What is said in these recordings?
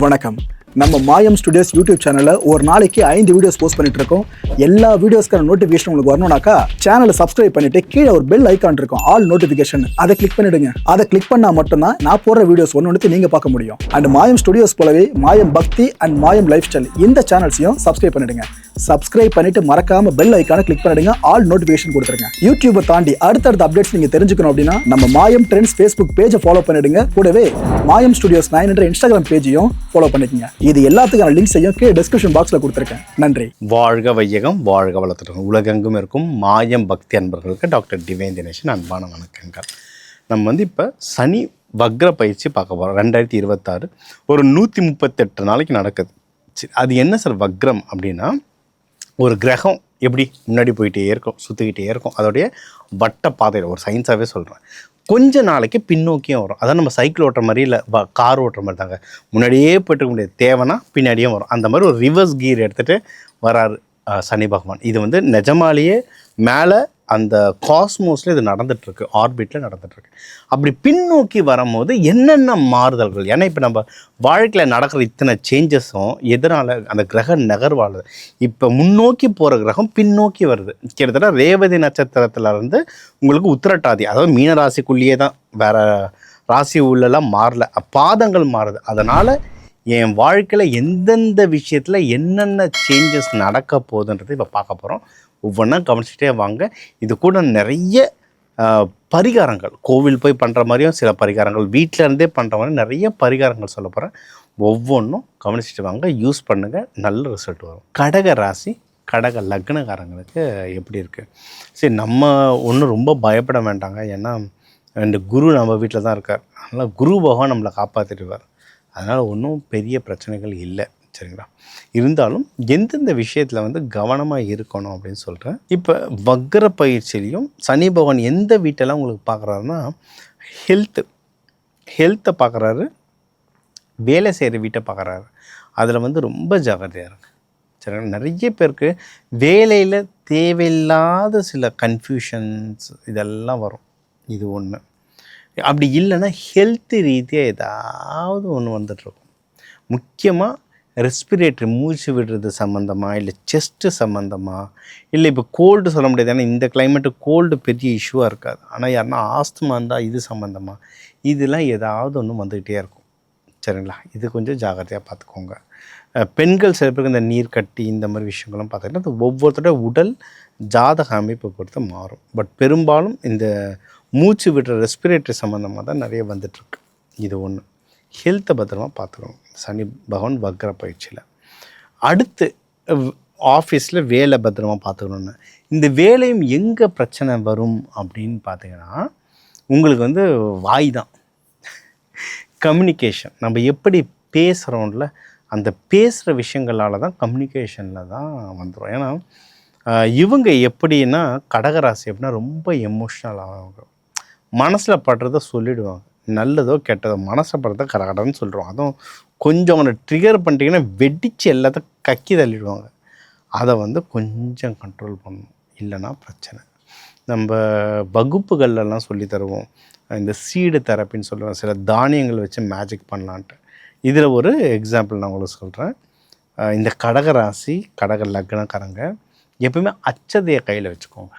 வணக்கம். நம்ம மாயம் ஸ்டுடியோஸ் யூடியூப் சேனல்ல ஒரு நாளைக்கு 5 வீடியோஸ் போஸ்ட் பண்ணிட்டு இருக்கோம். எல்லா வீடியோஸ்க்கான நோட்டிஃபிகேஷன் உங்களுக்கு வரணும்னாக்கா சேனலை சப்ஸ்கிரைப் பண்ணிட்டு கீழே ஒரு பெல் ஐகான் இருக்கும், ஆல் நோட்டிஃபிகேஷன். அதை கிளிக் பண்ணிடுங்க. அதை கிளிக் பண்ணா மட்டும்தான் நான் போடுற வீடியோஸ் ஒன்று நீங்க பார்க்க முடியும். அண்ட் மாயம் ஸ்டுடியோஸ் போலவே மாயம் பக்தி அண்ட் மாயம் லைஃப் ஸ்டைல் இந்த சேனல்ஸையும் சப்ஸ்கிரைப் பண்ணிடுங்க. சப்ஸ்கிரைப் பண்ணிட்டு மறக்காம பெல் ஐகானை கிளிக் பண்ணிடுங்க, ஆல் நோட்டிஃபிகேஷன் கொடுத்துருங்க. யூடியூபை தாண்டி அடுத்தடுத்த அப்டேட்ஸ் நீங்க தெரிஞ்சுக்கணும் அப்படின்னா நம்ம மாயம் ட்ரெண்ட்ஸ் ஃபேஸ்புக் பேஜை ஃபாலோ பண்ணிடுங்க. கூடவே மாயம் ஸ்டுடியோஸ் 9 என்ற இன்ஸ்டாகிராம் பேஜையும் ஃபாலோ பண்ணிக்கங்க. இது எல்லாத்துக்கான லிங்க்ஸையும் கீழே டிஸ்கிரிப்ஷன் பாக்ஸ்ல கொடுத்துருக்கேன். நன்றி. வாழ்க வையகம், வாழ்க வளத்துடன் உலகெங்கும் இருக்கும் மாயம் பக்தி அன்பர்களுக்கு டாக்டர் டிவைன் தினேஷன் அன்பான வணக்கங்கள். நம்ம இப்போ சனி வக்ர பயிற்சி பார்க்க போகிறோம். 2026 ஒரு 138 நாளைக்கு நடக்குது. அது என்ன சார் வக்ரம் அப்படின்னா, ஒரு கிரகம் எப்படி முன்னாடி போயிட்டே இருக்கும், சுற்றிக்கிட்டே இருக்கும், அதோடைய வட்ட பாதையில் ஒரு சயின்ஸாகவே சொல்கிறேன். கொஞ்ச நாளைக்கு பின்னோக்கியும் வரும். அதான் நம்ம சைக்கிள் ஓட்டுற மாதிரி இல்லை, கார் ஓட்டுற மாதிரி தாங்க. முன்னாடியே போய்ட்டு முடியாது, தேவைன்னா பின்னாடியும் வரும். அந்த மாதிரி ஒரு ரிவர்ஸ் கீர் எடுத்துகிட்டு வராரு சனி பகவான். இது வந்து நிஜமாலேயே மேலே அந்த காஸ்மோஸில் இது நடந்துகிட்ருக்கு, ஆர்பிட்டில் நடந்துகிட்ருக்கு. அப்படி பின்னோக்கி வரும்போது என்னென்ன மாறுதல்கள், ஏன்னா இப்போ நம்ம வாழ்க்கையில் நடக்கிற இத்தனை சேஞ்சஸும் எதனால் அந்த கிரக நகர்வாள். இப்போ முன்னோக்கி போகிற கிரகம் பின்னோக்கி வருது. கிட்டத்தட்ட ரேவதி நட்சத்திரத்துலேருந்து உங்களுக்கு உத்திரட்டாதி, அதாவது மீன ராசிக்குள்ளேயே தான், வேறு ராசி உள்ளெல்லாம் மாறல, பாதங்கள் மாறுது. அதனால் என் வாழ்க்கையில் எந்தெந்த விஷயத்தில் என்னென்ன சேஞ்சஸ் நடக்க போகுதுன்றது இப்போ பார்க்க போகிறோம். ஒவ்வொன்றா கவனிச்சுட்டே வாங்க. இது கூட நிறைய பரிகாரங்கள், கோவில் போய் பண்ணுற மாதிரியும் சில பரிகாரங்கள், வீட்டில் இருந்தே பண்ணுற மாதிரி நிறைய பரிகாரங்கள் சொல்ல போகிறேன். ஒவ்வொன்றும் கவனிச்சுட்டு வாங்க, யூஸ் பண்ணுங்கள், நல்ல ரிசல்ட் வரும். கடக ராசி கடக லக்னக்காரங்களுக்கு எப்படி இருக்குது? சரி, நம்ம ஒன்றும் ரொம்ப பயப்பட வேண்டாங்க. ஏன்னா இந்த குரு நம்ம வீட்டில் தான் இருக்கார். அதனால் குரு பகவான் நம்மளை காப்பாற்றிடுவார். அதனால் ஒன்றும் பெரிய பிரச்சனைகள் இல்லை, சரிங்களா? இருந்தாலும் எந்தெந்த விஷயத்தில் வந்து கவனமாக இருக்கணும் அப்படின்னு சொல்கிறேன். இப்போ வக்ர பயிற்சியிலையும் சனி பகவான் எந்த வீட்டெல்லாம் உங்களுக்கு பார்க்குறாருன்னா, ஹெல்த்தை பார்க்குறாரு, வேலை செய்கிற வீட்டை பார்க்குறாரு. அதில் வந்து ரொம்ப ஜாகிரதையாக இருக்குது, சரிங்களா? நிறைய பேருக்கு வேலையில் தேவையில்லாத சில கன்ஃபியூஷன்ஸ் இதெல்லாம் வரும். இது ஒன்று. அப்படி இல்லைன்னா ஹெல்த் ரீதியாக ஏதாவது ஒன்று வந்துட்டுருக்கும். முக்கியமாக ரெஸ்பிரேட்டரி, மூச்சு விடுறது சம்மந்தமாக, இல்லை செஸ்ட்டு சம்மந்தமாக, இல்லை இப்போ கோல்டு சொல்ல முடியாது. ஏன்னா இந்த கிளைமேட்டுக்கு கோல்டு பெரிய இஷ்யூவாக இருக்காது. ஆனால் யாருன்னா ஆஸ்துமா இருந்தால் இது சம்மந்தமாக இதெல்லாம் ஏதாவது ஒன்று வந்துக்கிட்டே இருக்கும், சரிங்களா? இது கொஞ்சம் ஜாகிரதையாக பார்த்துக்கோங்க. பெண்கள் சில பேருக்கு இந்த நீர் கட்டி இந்த மாதிரி விஷயங்களும் பார்த்தீங்கன்னா அது ஒவ்வொருத்தருடைய உடல் ஜாதக அமைப்பை பொறுத்து மாறும். பட் பெரும்பாலும் இந்த மூச்சு விடுற ரெஸ்பிரேட்டரி சம்மந்தமாக தான் நிறைய வந்துட்டுருக்கு. இது ஒன்று. ஹெல்த்தை பத்திரமா பார்த்துக்கணும் சனி பகவான் வக்ர பயிற்சியில். அடுத்து ஆஃபீஸில் வேலை பத்திரமா பார்த்துக்கணுன்னு. இந்த வேலையும் எங்கே பிரச்சனை வரும் அப்படின்னு பார்த்தீங்கன்னா, உங்களுக்கு வந்து வாய் தான், கம்யூனிகேஷன். நம்ம எப்படி பேசுகிறோம்ல, அந்த பேசுகிற விஷயங்களால் தான் கம்யூனிகேஷனில் தான் வந்துடும். ஏன்னா இவங்க எப்படின்னா, கடகராசி எப்படின்னா ரொம்ப எமோஷ்னலாக மனசில் படுறத சொல்லிவிடுவாங்க. நல்லதோ கெட்டதோ மனசை படுறத கடகடன்னு சொல்கிறோம். அதுவும் கொஞ்சம் அவனை ட்ரிகர் பண்ணிட்டீங்கன்னா வெடித்து எல்லாத்தையும் கக்கி தள்ளிடுவாங்க. அதை வந்து கொஞ்சம் கண்ட்ரோல் பண்ணணும், இல்லைன்னா பிரச்சனை. நம்ம வகுப்புகள்லாம் சொல்லி தருவோம், இந்த சீடு தெரப்பின்னு சொல்லுவோம், சில தானியங்கள் வச்சு மேஜிக் பண்ணலான்ட்டு. இதில் ஒரு எக்ஸாம்பிள் நான் உங்களுக்கு சொல்கிறேன். இந்த கடகராசி கடக லக்னக்காரங்க எப்பவுமே அச்சதையை கையில் வச்சுக்கோங்க.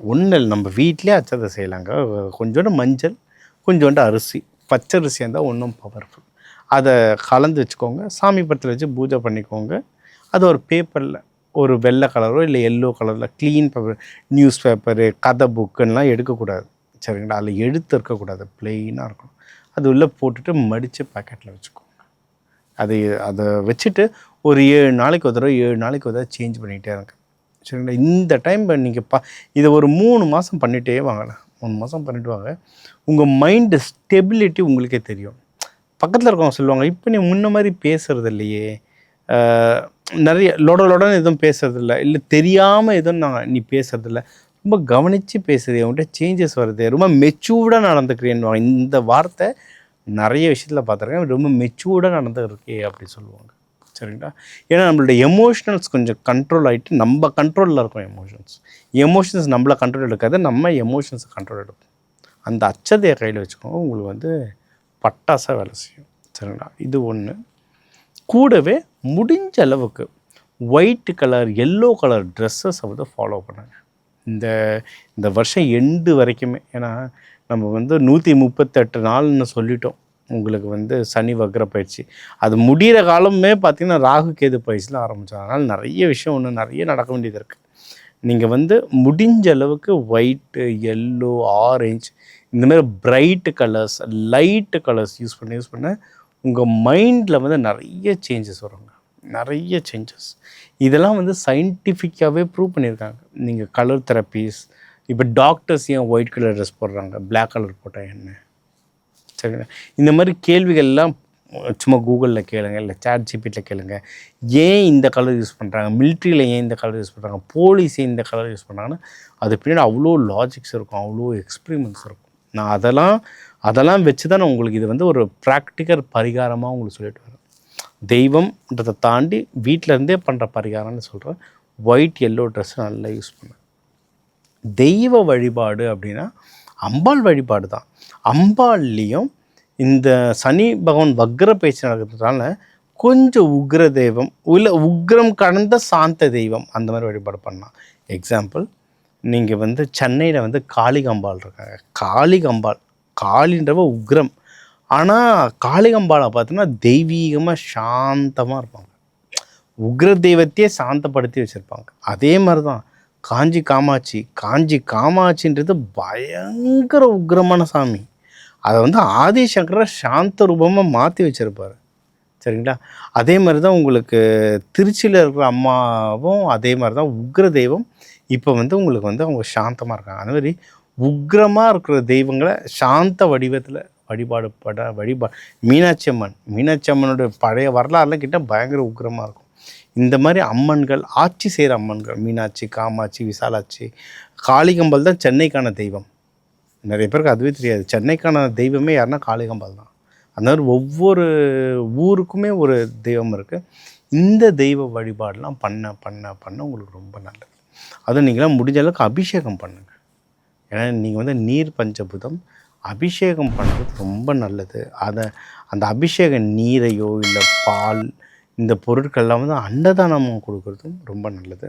ஒன்றும் இல்லை, நம்ம வீட்டிலே அச்சதை செய்யலாங்க. கொஞ்சோண்டு மஞ்சள், கொஞ்சோண்டு அரிசி, பச்சரிசியாக இருந்தால் ஒன்றும் பவர்ஃபுல். அதை கலந்து வச்சுக்கோங்க, சாமி படத்தில் வச்சு பூஜை பண்ணிக்கோங்க. அது ஒரு பேப்பரில், ஒரு வெள்ளை கலரோ இல்லை எல்லோ கலரில் க்ளீன் பேப்பர், நியூஸ் பேப்பரு, கதை புக்குன்னெலாம் எடுக்கக்கூடாது, சரிங்களா? அதில் எழுத்து இருக்கக்கூடாது, ப்ளெயினாக இருக்கணும். அது உள்ளே போட்டுட்டு மடித்து பாக்கெட்டில் வச்சுக்கோங்க. அதை வச்சுட்டு ஒரு 7 நாளைக்கு ஒரு தடவை 7 நாளைக்கு ஒரு தடவை சேஞ்ச் பண்ணிகிட்டே இருங்க, சரிங்களா? இந்த டைம் நீங்கள் இதை ஒரு 3 மாதம் பண்ணிகிட்டே வாங்கண்ணா. 3 மாதம் பண்ணிவிட்டு வாங்க. உங்கள் மைண்டு ஸ்டெபிலிட்டி உங்களுக்கே தெரியும். பக்கத்தில் இருக்கவங்க சொல்லுவாங்க, இப்போ நீ முன்ன மாதிரி பேசுகிறது இல்லையே, நிறைய லொடன்னு எதுவும் பேசுறதில்ல, இல்லை தெரியாமல் எதுவும் நீ பேசுறதில்ல, ரொம்ப கவனித்து பேசுறது, அவங்கள்ட்ட சேஞ்சஸ் வருது, ரொம்ப மெச்சூர்டாக நடந்துக்கிறேன்னு. இந்த வார்த்தை நிறைய விஷயத்தில் பார்த்துருக்கேன். ரொம்ப மெச்சூர்டாக நடந்துருக்கே அப்படி சொல்லுவாங்க, சரிங்களா? ஏன்னா நம்மளுடைய எமோஷனல்ஸ் கொஞ்சம் கண்ட்ரோல் ஆகிட்டு, நம்ம கண்ட்ரோலில் இருக்கும் எமோஷன்ஸ் நம்மளை கண்ட்ரோல் எடுக்காது, நம்ம எமோஷன்ஸை கண்ட்ரோல் எடுக்கும். அந்த அச்சதையை கையில் வச்சுக்கோங்க, உங்களுக்கு வந்து பட்டாசாக வேலை செய்யும், சரிங்களா? இது ஒன்று. கூடவே முடிஞ்ச அளவுக்கு ஒயிட் கலர், எல்லோ கலர் ட்ரெஸ்ஸஸை வந்து ஃபாலோ பண்ணுங்க இந்த இந்த வருஷம் எண்டு வரைக்குமே. ஏன்னா நம்ம வந்து 138 நாள்னு சொல்லிட்டோம். உங்களுக்கு வந்து சனி வக்ர பயிற்சி அது முடிகிற காலமே பார்த்திங்கன்னா ராகு கேது பயிற்சியில் ஆரம்பித்தோம். அதனால் நிறைய விஷயம் நிறைய நடக்க வேண்டியது இருக்குது. நீங்கள் வந்து முடிஞ்ச அளவுக்கு ஒயிட்டு, எல்லோ, ஆரஞ்ச் இந்தமாதிரி bright colours, light colours use பண்ண உங்கள் மைண்டில் வந்து நிறைய சேஞ்சஸ் வருங்க. நிறைய சேஞ்சஸ். இதெல்லாம் வந்து சயின்டிஃபிக்காகவே ப்ரூவ் பண்ணியிருக்காங்க. நீங்கள் கலர் தெரப்பீஸ், இப்போ டாக்டர்ஸ் ஏன் ஒயிட் கலர் ட்ரெஸ் போடுறாங்க, பிளாக் கலர் போட்டால் என்ன, சரிங்களா? இந்த மாதிரி கேள்விகள்லாம் சும்மா கூகுளில் கேளுங்க, இல்லை சாட் ஜிபிடியில் கேளுங்க. ஏன் இந்த கலர் யூஸ் பண்ணுறாங்க, மிலிட்ரியில் ஏன் இந்த கலர் யூஸ் பண்ணுறாங்க, போலீஸ் ஏன் இந்த கலர் யூஸ் பண்ணுறாங்கன்னா அது பின்னாடி அவ்வளோ லாஜிக்ஸ் இருக்கும், அவ்வளோ எக்ஸ்பிரிமெண்ட்ஸ் இருக்கும். நான் அதெல்லாம் வச்சு தான் நான் உங்களுக்கு இது வந்து ஒரு ப்ராக்டிக்கல் பரிகாரமாக உங்களுக்கு சொல்லிட்டு வரேன். தெய்வம்ன்றதை தாண்டி வீட்டில் இருந்தே பண்ணுற பரிகாரம்னு சொல்கிறேன். ஒயிட் எல்லோ ட்ரெஸ்ஸை நல்லா யூஸ் பண்ணேன். தெய்வ வழிபாடு அப்படின்னா அம்பாள் வழிபாடு தான். அம்பாள்லேயும் இந்த சனி பகவான் வக்ர பயிற்சி நடக்கிறதுனால கொஞ்சம் உக்ர தெய்வம், இல்லை உக்ரம் கடந்த சாந்த தெய்வம் அந்த மாதிரி வழிபாடு பண்ணலாம். எக்ஸாம்பிள், நீங்கள் வந்து சென்னையில் வந்து காளிகம்பாள் இருக்காங்க. காளின்றவ உக்ரம். ஆனால் காளிகம்பாளை பார்த்தோன்னா தெய்வீகமாக சாந்தமாக இருப்பாங்க. உக்ர தெய்வத்தையே சாந்தப்படுத்தி வச்சுருப்பாங்க. அதே மாதிரி தான் காஞ்சி காமாட்சின்றது பயங்கர உக்ரமான சாமி. அதை வந்து ஆதிசங்கர சாந்த ரூபமாக மாற்றி வச்சுருப்பார், சரிங்களா? அதே மாதிரி தான் உங்களுக்கு திருச்சியில் இருக்கிற அம்மாவும் அதே மாதிரி தான் உக்ர தெய்வம். இப்போ வந்து உங்களுக்கு வந்து அவங்க சாந்தமாக இருக்காங்க. அந்த மாதிரி உக்ரமாக இருக்கிற தெய்வங்களை சாந்த வடிவத்தில் மீனாட்சி அம்மனோட பழைய வரலாறுலாம் கிட்ட பயங்கர உக்ரமாக இருக்கும். இந்த மாதிரி அம்மன்கள், ஆட்சி செய்கிற அம்மன்கள், மீனாட்சி, காமாட்சி, விசாலாட்சி, காளிகம்பாள் தான் சென்னைக்கான தெய்வம். நிறைய பேருக்கு அதுவே தெரியாது. சென்னைக்கான தெய்வமே யாருன்னா காளிகம்பாள் தான். அந்த மாதிரி ஒவ்வொரு ஊருக்குமே ஒரு தெய்வம் இருக்குது. இந்த தெய்வ வழிபாடெலாம் பண்ண உங்களுக்கு ரொம்ப நல்லது. அதுவும் நீங்களாம் முடிஞ்ச அளவுக்கு அபிஷேகம் பண்ணுங்கள். ஏன்னா நீங்கள் வந்து நீர் பஞ்சபூதம், அபிஷேகம் பண்ணுறது ரொம்ப நல்லது. அந்த அபிஷேக நீரையோ இல்லை பால் இந்த பொருட்கள்லாம் வந்து அன்னதானம் கொடுக்குறதும் ரொம்ப நல்லது.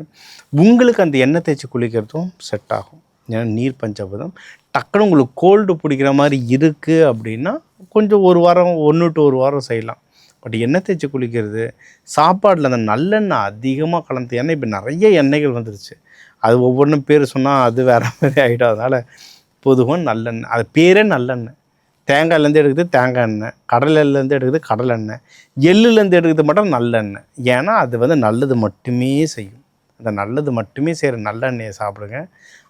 உங்களுக்கு அந்த எண்ணெய் தேய்ச்சி குளிக்கிறதும் செட் ஆகும். ஏன்னா நீர் பஞ்சபூதம். டக்குன்னு உங்களுக்கு கோல்டு பிடிக்கிற மாதிரி இருக்குது அப்படின்னா கொஞ்சம் ஒரு வாரம் 1 to 1 வாரம் செய்யலாம். பட் எண்ணெய் தேய்ச்சி குளிக்கிறது, சாப்பாடில் அந்த நல்லெண்ணெய் அதிகமாக கலந்து, ஏன்னா இப்போ நிறைய எண்ணெய்கள் வந்துருச்சு. அது ஒவ்வொன்றும் பேர் சொன்னால் அது வேறு மாதிரி ஆகிடும். அதனால் பொதுவாக நல்லெண்ணெய், அது பேரே நல்லெண்ணெய். தேங்காய்லேருந்து எடுக்குது தேங்காய் எண்ணெய், கடலைலேருந்து எடுக்குது கடலை எண்ணெய், எள்ளுலேருந்து எடுக்குது மட்டும் நல்லெண்ணெய். ஏன்னா அது வந்து நல்லது மட்டுமே செய்யும். அந்த நல்லது மட்டுமே செய்கிற நல்லெண்ணெயை சாப்பிடுங்க.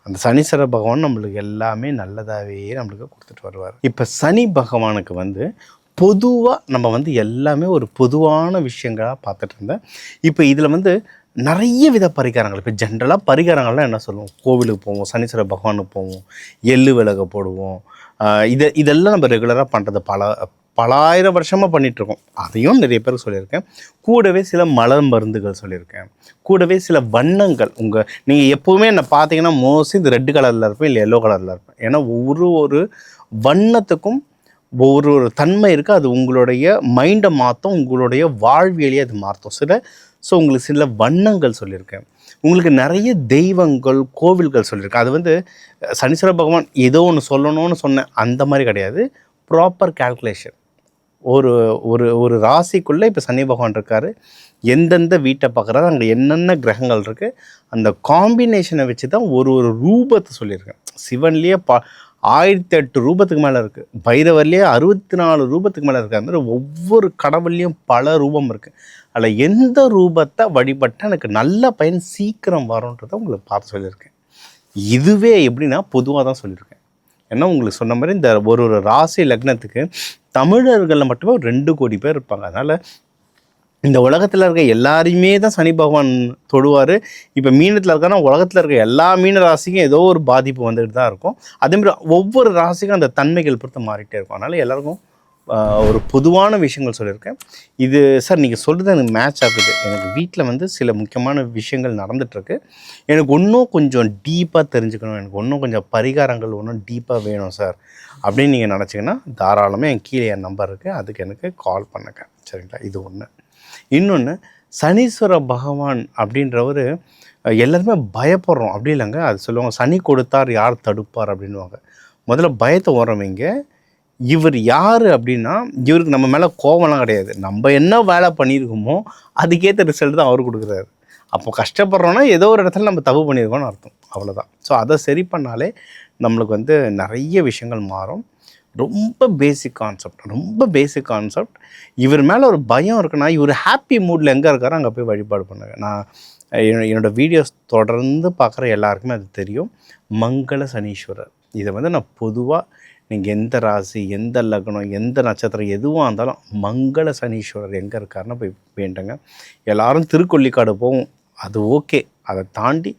அந்த சனீஸ்வர பகவான் நம்மளுக்கு எல்லாமே நல்லதாகவே நம்மளுக்கு கொடுத்துட்டு வருவார். இப்போ சனி பகவானுக்கு வந்து பொதுவாக நம்ம வந்து எல்லாமே ஒரு பொதுவான விஷயங்களாக பார்த்துட்டு இருந்தேன். இப்போ இதில் வந்து நிறைய வித பரிகாரங்கள். இப்போ ஜென்ரலாக பரிகாரங்கள்லாம் என்ன சொல்லுவோம், கோவிலுக்கு போவோம், சனீஸ்வர பகவானுக்கு போவோம், எள்ளு விளக்கு போடுவோம். இதெல்லாம் நம்ம ரெகுலராக பண்ணுறது பல ஆயிரம் வருஷமாக பண்ணிகிட்ருக்கோம். அதையும் நிறைய பேருக்கு சொல்லியிருக்கேன். கூடவே சில மலர் மருந்துகள் சொல்லியிருக்கேன். கூடவே சில வண்ணங்கள். நீங்கள் எப்போவுமே என்னை பார்த்தீங்கன்னா மோஸ்ட்லி இந்த ரெட் கலரில் இருப்பேன், இல்லை எல்லோ கலரில் இருப்பேன். ஏன்னா ஒரு வண்ணத்துக்கும் ஒரு தன்மை இருக்குது. அது உங்களுடைய மைண்டை மாற்றும், உங்களுடைய வாழ்வியலையே அது மாற்றும். ஸோ உங்களுக்கு சில வண்ணங்கள் சொல்லியிருக்கேன். உங்களுக்கு நிறைய தெய்வங்கள், கோவில்கள் சொல்லியிருக்கேன். அது வந்து சனீஸ்வர பகவான் ஏதோ ஒன்று சொல்லணும்னு சொன்னேன் அந்த மாதிரி கிடையாது. Proper calculation. ஒரு ராசிக்குள்ளே இப்போ சனி பகவான் இருக்கார். எந்தெந்த வீட்டை பார்க்குறாரு, அங்கே என்னென்ன கிரகங்கள் இருக்குது, அந்த காம்பினேஷனை வச்சு தான் ஒரு ரூபத்தை சொல்லியிருக்கேன். சிவன்லேயே 1008 ரூபத்துக்கு மேலே இருக்குது. பைரவர்லேயே 64 ரூபத்துக்கு மேலே இருக்குது. அது மாதிரி ஒவ்வொரு கடவுள்லேயும் பல ரூபம் இருக்குது. அதில் எந்த ரூபத்தை வழிபட்டால் எனக்கு நல்ல பயன் சீக்கிரம் வரும்ன்றதை உங்களுக்கு பார்த்து சொல்லியிருக்கேன். இதுவே எப்படின்னா பொதுவாக தான் சொல்லியிருக்கேன். ஏன்னா உங்களுக்கு சொன்ன மாதிரி இந்த ஒரு ராசி லக்னத்துக்கு தமிழர்களில் மட்டுமே 2 கோடி பேர் இருப்பாங்க. அதனால் இந்த உலகத்தில் இருக்க எல்லாரையுமே தான் சனி பகவான் தொடுவார். இப்போ மீனத்தில் இருக்கான்னா உலகத்தில் இருக்க எல்லா மீன ராசிக்கும் ஏதோ ஒரு பாதிப்பு வந்துட்டு தான் இருக்கும். அதேமாதிரி ஒவ்வொரு ராசிக்கும் அந்த தன்மைகள் பொறுத்து மாறிட்டே இருக்கும். அதனால் எல்லாருக்கும் ஒரு பொதுவான விஷயங்கள் சொல்லியிருக்கேன். இது சார் நீங்கள் சொல்கிறது எனக்கு மேட்ச் ஆகுது. எனக்கு வீட்டில் வந்து சில முக்கியமான விஷயங்கள் நடந்துகிட்ருக்கு. எனக்கு இன்னும் கொஞ்சம் டீப்பாக தெரிஞ்சுக்கணும், எனக்கு இன்னும் கொஞ்சம் பரிகாரங்கள் இன்னும் டீப்பாக வேணும் சார் அப்படின்னு நீங்கள் நினச்சிங்கன்னா தாராளமாக என் கீழே என் நம்பர் இருக்குது, அதுக்கு எனக்கு கால் பண்ணுங்க. சரிங்களா? இது ஒன்று. இன்னொன்று, சனீஸ்வர பகவான் அப்படின்றவர் எல்லாருமே பயப்படுறோம். அப்படி இல்லைங்க, அது சொல்லுவாங்க சனி கொடுத்தார் யார் தடுப்பார் அப்படின்வாங்க. முதல்ல பயத்தை ஓரமைங்க. இவர் யார் அப்படின்னா, இவருக்கு நம்ம மேலே கோவம்லாம் கிடையாது. நம்ம என்ன வேலை பண்ணியிருக்கோமோ அதுக்கேற்ற ரிசல்ட் தான் அவர் கொடுக்குறாரு. அப்போ கஷ்டப்படுறோன்னா ஏதோ ஒரு இடத்துல நம்ம தப்பு பண்ணியிருக்கோம்னு அர்த்தம். அவ்வளோதான். ஸோ அதை சரி பண்ணாலே நம்மளுக்கு வந்து நிறைய விஷயங்கள் மாறும். ரொம்ப பேசிக் கான்செப்ட். இவர் மேலே ஒரு பயம் இருக்குன்னா, இவர் ஹாப்பி மூடில் எங்கே இருக்காரோ அங்கே போய் வழிபாடு பண்ணுங்க. நான் என்னோடய வீடியோஸ் தொடர்ந்து பார்க்குற எல்லாருக்குமே அது தெரியும். மங்கள சனீஸ்வரர். இதை வந்து நான் பொதுவாக நீங்கள் எந்த ராசி, எந்த லக்னம், எந்த நட்சத்திரம் எதுவாக இருந்தாலும் மங்கள சனீஸ்வரர் எங்கே இருக்காருன்னு போய் வேண்டுங்க. எல்லாரும் திருக்கொள்ளிக்காடு போவோம், அது ஓகே. அதை தாண்டி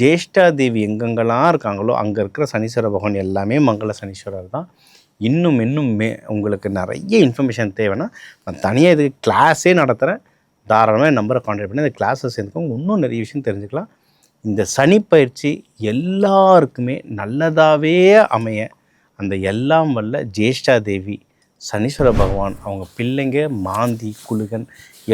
ஜேஷ்டா தேவி எங்கெங்கெல்லாம் இருக்காங்களோ அங்கே இருக்கிற சனீஸ்வர பகவான் எல்லாமே மங்கள சனீஸ்வரர் தான். இன்னும் உங்களுக்கு நிறைய இன்ஃபர்மேஷன் தேவைன்னா நான் தனியாக இதுக்கு கிளாஸே நடத்துகிறேன். தாராளமாக என் நம்பரை கான்டாக்ட் பண்ணி அந்த கிளாஸஸ் சேர்ந்துக்கோங்க. இன்னும் நிறைய விஷயம் தெரிஞ்சுக்கலாம். இந்த சனிப்பயிற்சி எல்லாருக்குமே நல்லதாகவே அமைய அந்த எல்லாம் வல்ல ஜேஷ்டா தேவி, சனீஸ்வர பகவான், அவங்க பிள்ளைங்க மாந்தி, குழுகன்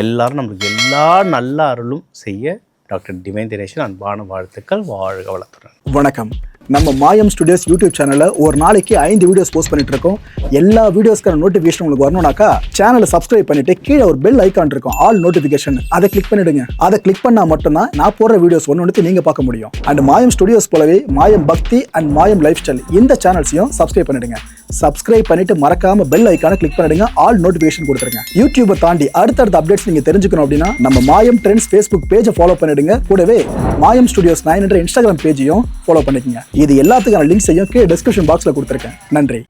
எல்லாரும் நம்மளுக்கு எல்லா நல்ல அருளும் செய்ய டாக்டர் டிவைன் தினேஷன் அன்பான வாழ்த்துக்கள். வாழ்க வளத்துடன். வணக்கம். நம்ம மாயம் ஸ்டுடியோஸ் யூடியூப் சேனலில் ஒரு நாளைக்கு 5 வீடியோஸ் போஸ்ட் பண்ணிட்டு இருக்கோம். எல்லா வீடியோஸ்க்கான நோட்டிஃபிகேஷன் உங்களுக்கு வரணும்னாக்கா சேனலை சப்ஸ்கிரைப் பண்ணிட்டு கீழே ஒரு பெல் ஐக்கான் இருக்கும், ஆல் நோட்டிஃபிகேஷன். அதை கிளிக் பண்ணிடுங்க. அதை கிளிக் பண்ணால் மட்டும்தான் நான் போடுற வீடியோஸ் ஒன்று நீங்கள் பார்க்க முடியும். அண்ட் மாயம் ஸ்டுடியோஸ் போலவே மாயம் பக்தி அண்ட் மாயம் லைஃப் ஸ்டைல் இந்த சேனல்ஸையும் சப்ஸ்கிரைப் பண்ணிடுங்க. சப்ஸ்கிரைப் பண்ணிட்டு மறக்காம பெல் ஐக்கானை கிளிக் பண்ணிடுங்க, ஆல் நோட்டிஃபிகேஷன் கொடுத்துருங்க. யூடியூபை தாண்டி அடுத்தடுத்த அப்டேட்ஸ் நீங்க தெரிஞ்சுக்கணும் அப்படின்னா நம்ம மாயம் ட்ரெண்ட்ஸ் ஃபேஸ்புக் பேஜை ஃபாலோ பண்ணிடுங்க. கூடவே மாயம் ஸ்டுடியோஸ் 9 என்ற இன்ஸ்டாகிராம் பேஜையும் ஃபாலோ பண்ணிக்கங்க. இது எல்லாத்துக்கான லிங்க்ஸையும் கீழே டிஸ்கிரிப்ஷன் பாக்ஸ்ல கொடுத்துருக்கேன். நன்றி.